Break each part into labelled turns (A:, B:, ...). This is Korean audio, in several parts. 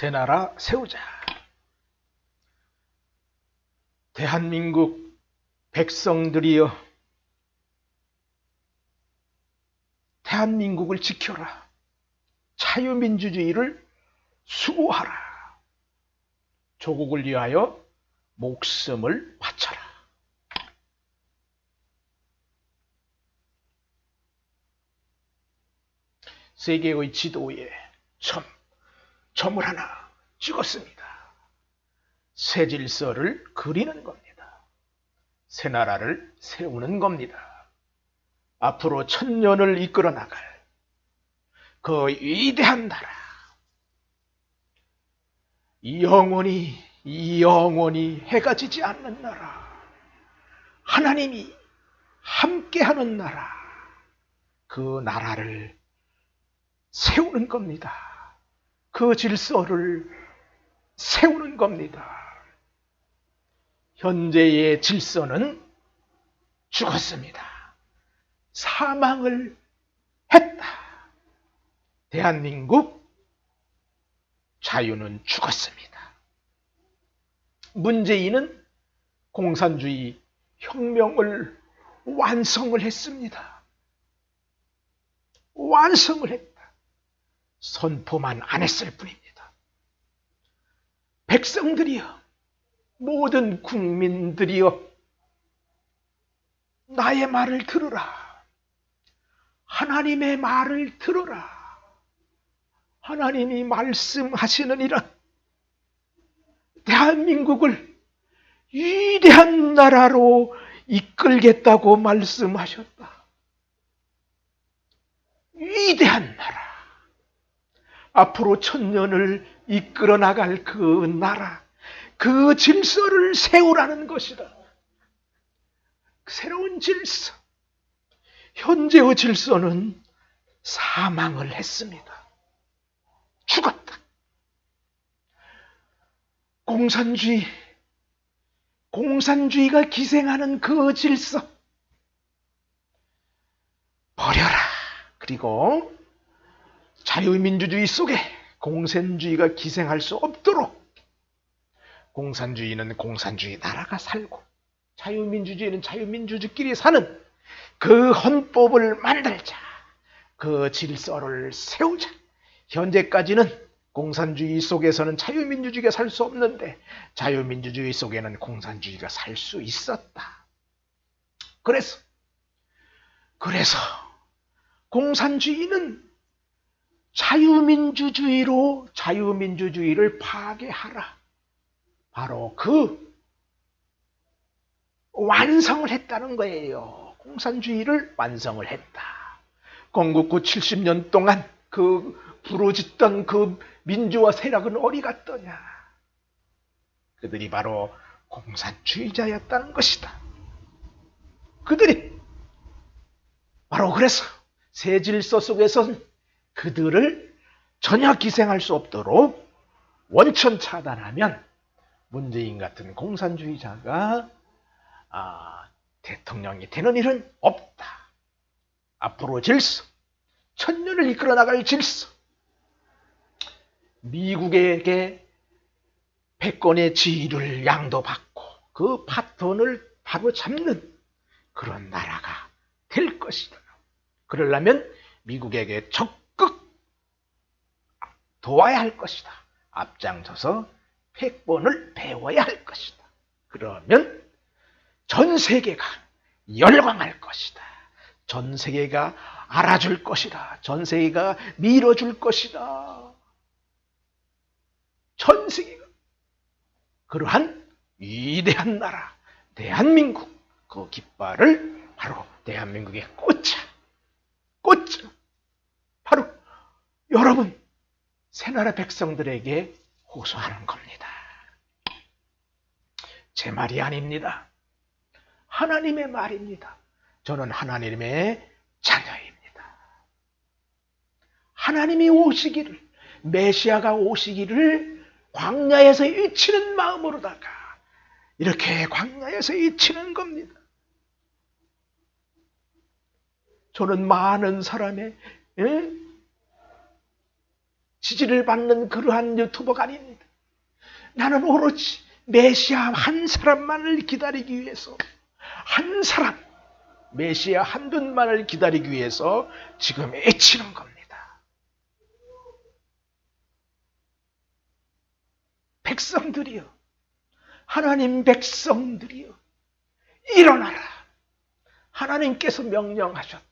A: 새 나라 세우자. 대한민국 백성들이여, 대한민국을 지켜라. 자유민주주의를 수호하라. 조국을 위하여 목숨을 바쳐라. 세계의 지도에 점을 하나 찍었습니다. 새 질서를 그리는 겁니다. 새 나라를 세우는 겁니다. 앞으로 1000년을 이끌어 나갈 그 위대한 나라, 영원히 해가 지지 않는 나라, 하나님이 함께하는 나라, 그 나라를 세우는 겁니다. 그 질서를 세우는 겁니다. 현재의 질서는 죽었습니다. 사망을 했다. 대한민국 자유는 죽었습니다. 문재인은 공산주의 혁명을 완성을 했습니다. 완성을 했다. 선포만 안 했을 뿐입니다. 백성들이여, 모든 국민들이여, 나의 말을 들으라. 하나님의 말을 들으라. 하나님이 말씀하시느니라. 대한민국을 위대한 나라로 이끌겠다고 말씀하셨다. 위대한 나라. 앞으로 1000년을 이끌어 나갈 그 나라, 그 질서를 세우라는 것이다. 새로운 질서. 현재의 질서는 사망을 했습니다. 죽었다. 공산주의가 기생하는 그 질서 버려라. 그리고 자유민주주의 속에 공산주의가 기생할 수 없도록, 공산주의는 공산주의 나라가 살고 자유민주주의는 자유민주주의끼리 사는 그 헌법을 만들자. 그 질서를 세우자. 현재까지는 공산주의 속에서는 자유민주주의가 살 수 없는데 자유민주주의 속에는 공산주의가 살 수 있었다. 그래서 공산주의는 자유민주주의를 파괴하라. 바로 그 완성을 했다는 거예요. 공산주의를 완성을 했다. 건국후 70년 동안 그 부르짖던 그 민주화 세력은 어디 갔더냐. 그들이 바로 공산주의자였다는 것이다. 그들이 바로 그래서 새 질서 속에서는 그들을 전혀 기생할 수 없도록 원천 차단하면 문재인 같은 공산주의자가 대통령이 되는 일은 없다. 앞으로 질서, 1000년을 이끌어 나갈 질서, 미국에게 패권의 지위를 양도받고 그 파톤을 바로 잡는 그런 나라가 될 것이다. 그러려면 미국에게 적극 도와야 할 것이다. 앞장서서 패권을 배워야 할 것이다. 그러면 전 세계가 열광할 것이다. 전 세계가 알아줄 것이다. 전 세계가 밀어줄 것이다. 전 세계가 그러한 위대한 나라 대한민국, 그 깃발을 바로 대한민국에 꽂자. 바로 여러분 새나라 백성들에게 호소하는 겁니다. 제 말이 아닙니다. 하나님의 말입니다. 저는 하나님의 자녀입니다. 하나님이 오시기를, 메시아가 오시기를 광야에서 외치는 마음으로다가 이렇게 광야에서 외치는 겁니다. 저는 많은 사람의 지지를 받는 그러한 유튜버가 아닙니다. 나는 오로지 메시아 한 사람만을 기다리기 위해서, 한 사람, 메시아 한 분만을 기다리기 위해서 지금 애치는 겁니다. 백성들이여, 하나님 백성들이여, 일어나라. 하나님께서 명령하셨다.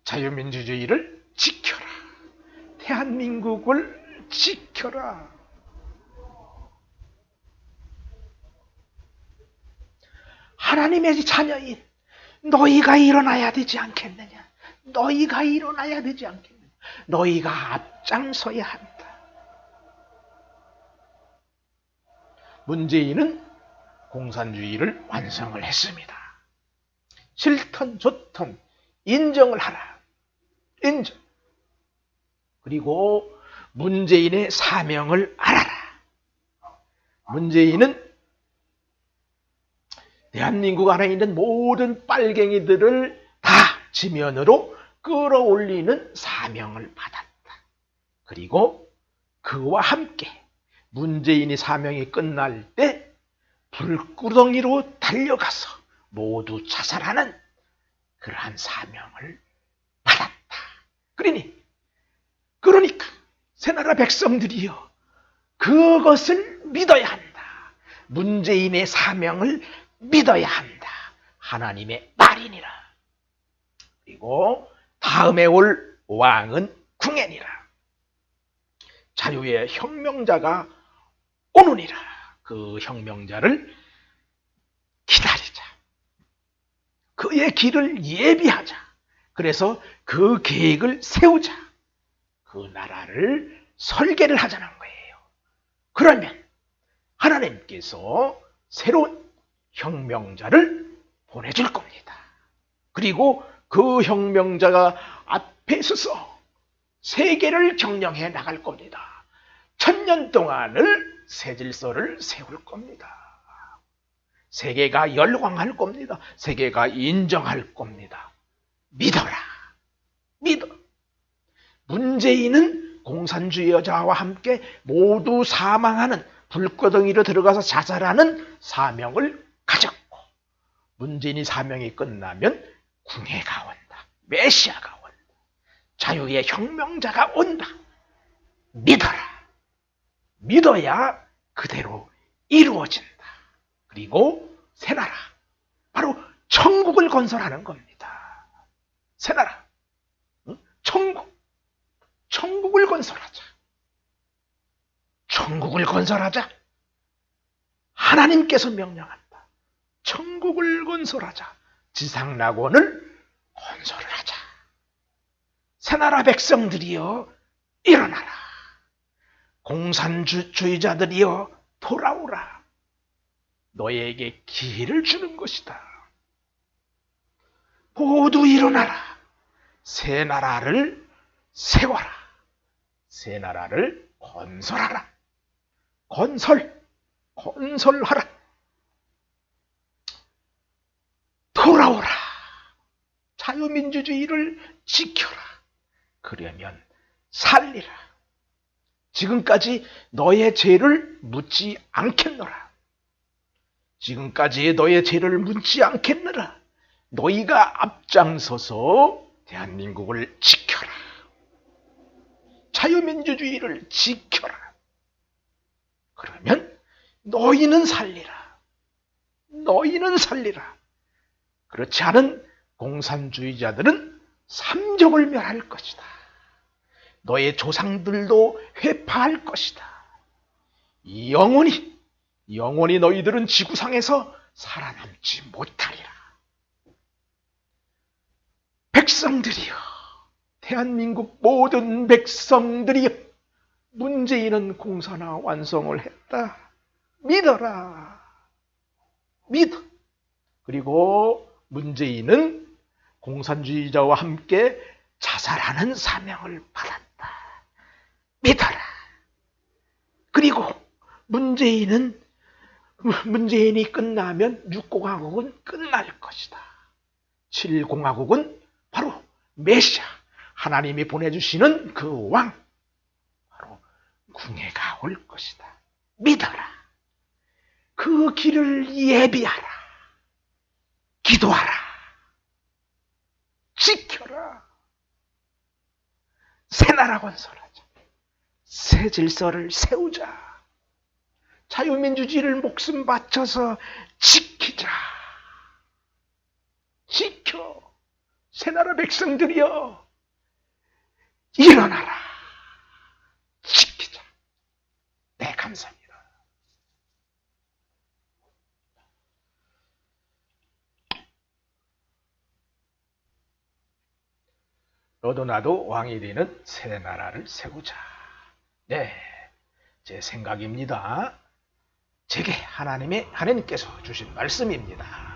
A: 자유민주주의를 지켜라. 대한민국을 지켜라. 하나님의 자녀인 너희가 일어나야 되지 않겠느냐? 너희가 일어나야 되지 않겠느냐? 너희가 앞장서야 한다. 문재인은 공산주의를 완성을 했습니다. 싫든 좋든 인정을 하라. 인정. 그리고 문재인의 사명을 알아라. 문재인은 대한민국 안에 있는 모든 빨갱이들을 다 지면으로 끌어올리는 사명을 받았다. 그리고 그와 함께 문재인이 사명이 끝날 때 불구덩이로 달려가서 모두 자살하는 그러한 사명을 받았다. 그러니까 새나라 백성들이여, 그것을 믿어야 한다. 문재인의 사명을 믿어야 한다. 하나님의 말이니라. 그리고 다음에 올 왕은 궁예니라. 자유의 혁명자가 오느니라. 그 혁명자를 기다리자. 그의 길을 예비하자. 그래서 그 계획을 세우자. 그 나라를 설계를 하자는 거예요. 그러면 하나님께서 새로운 혁명자를 보내줄 겁니다. 그리고 그 혁명자가 앞에 서서 세계를 경영해 나갈 겁니다. 1000년 동안을 새 질서를 세울 겁니다. 세계가 열광할 겁니다. 세계가 인정할 겁니다. 믿어라. 믿어. 문재인은 공산주의자와 함께 모두 사망하는, 불구덩이로 들어가서 자살하는 사명을 가졌고, 문재인이 사명이 끝나면 궁예가 온다. 메시아가 온다. 자유의 혁명자가 온다. 믿어라. 믿어야 그대로 이루어진다. 그리고 새나라, 바로 천국을 건설하는 겁니다. 새나라, 천국을 건설하자. 천국을 건설하자. 하나님께서 명령한다. 천국을 건설하자. 지상낙원을 건설을 하자. 새나라 백성들이여, 일어나라. 공산주의자들이여, 돌아오라. 너에게 기회를 주는 것이다. 모두 일어나라. 새 나라를 세워라. 새 나라를 건설하라. 건설하라. 돌아오라. 자유민주주의를 지켜라. 그러면 살리라. 지금까지 너의 죄를 묻지 않겠노라. 지금까지의 너의 죄를 묻지 않겠노라. 너희가 앞장서서 대한민국을 지켜라. 자유민주주의를 지켜라. 그러면 너희는 살리라. 너희는 살리라. 그렇지 않은 공산주의자들은 삼족을 멸할 것이다. 너의 조상들도 회파할 것이다. 영원히 너희들은 지구상에서 살아남지 못하리라. 백성들이여, 대한민국 모든 백성들이여, 문재인은 공산화 완성을 했다. 믿어라. 믿어. 그리고 문재인은 공산주의자와 함께 자살하는 사명을 받았다. 믿어라. 그리고 문재인이 끝나면 6공화국은 끝날 것이다. 7공화국은 바로 메시아, 하나님이 보내주시는 그 왕, 궁예가 올 것이다. 믿어라. 그 길을 예비하라. 기도하라. 지켜라. 새 나라 건설하자. 새 질서를 세우자. 자유민주주의를 목숨 바쳐서 지키자. 지켜. 새나라 백성들이여, 일어나라. 지키자. 네, 감사합니다. 너도 나도 왕이 되는 새나라를 세우자. 네, 제 생각입니다. 제게 하나님께서 주신 말씀입니다.